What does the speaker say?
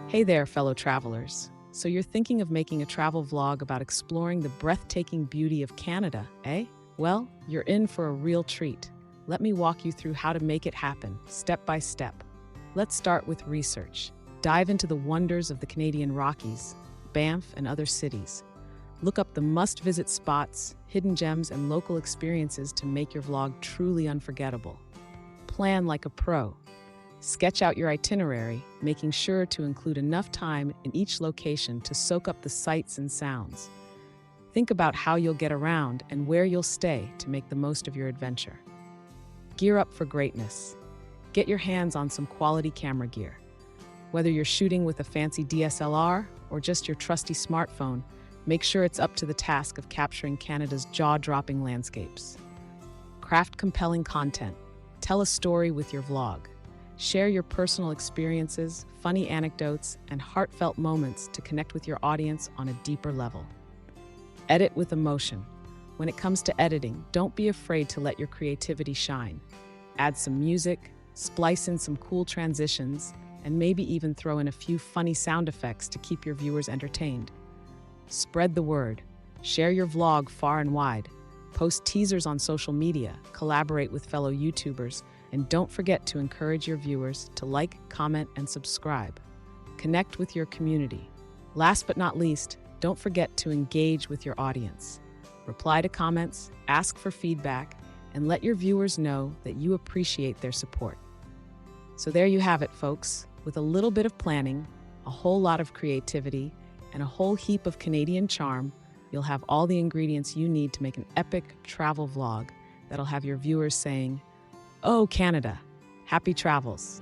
Hey there, fellow travelers. So you're thinking of making a travel vlog about exploring the breathtaking beauty of Canada, eh? Well, you're in for a real treat. Let me walk you through how to make it happen, step by step. Let's start with research. Dive into the wonders of the Canadian Rockies, Banff, and other cities. Look up the must-visit spots, hidden gems, and local experiences to make your vlog truly unforgettable. Plan like a pro. Sketch out your itinerary, making sure to include enough time in each location to soak up the sights and sounds. Think about how you'll get around and where you'll stay to make the most of your adventure. Gear up for greatness. Get your hands on some quality camera gear. Whether you're shooting with a fancy DSLR or just your trusty smartphone, make sure it's up to the task of capturing Canada's jaw-dropping landscapes. Craft compelling content. Tell a story with your vlog. Share your personal experiences, funny anecdotes, and heartfelt moments to connect with your audience on a deeper level. Edit with emotion. When it comes to editing, don't be afraid to let your creativity shine. Add some music, splice in some cool transitions, and maybe even throw in a few funny sound effects to keep your viewers entertained. Spread the word. Share your vlog far and wide. Post teasers on social media, collaborate with fellow YouTubers, and don't forget to encourage your viewers to like, comment, and subscribe. Connect with your community. Last but not least, don't forget to engage with your audience. Reply to comments, ask for feedback, and let your viewers know that you appreciate their support. So there you have it, folks. With a little bit of planning, a whole lot of creativity, and a whole heap of Canadian charm, you'll have all the ingredients you need to make an epic travel vlog that'll have your viewers saying, "Oh, Canada, happy travels."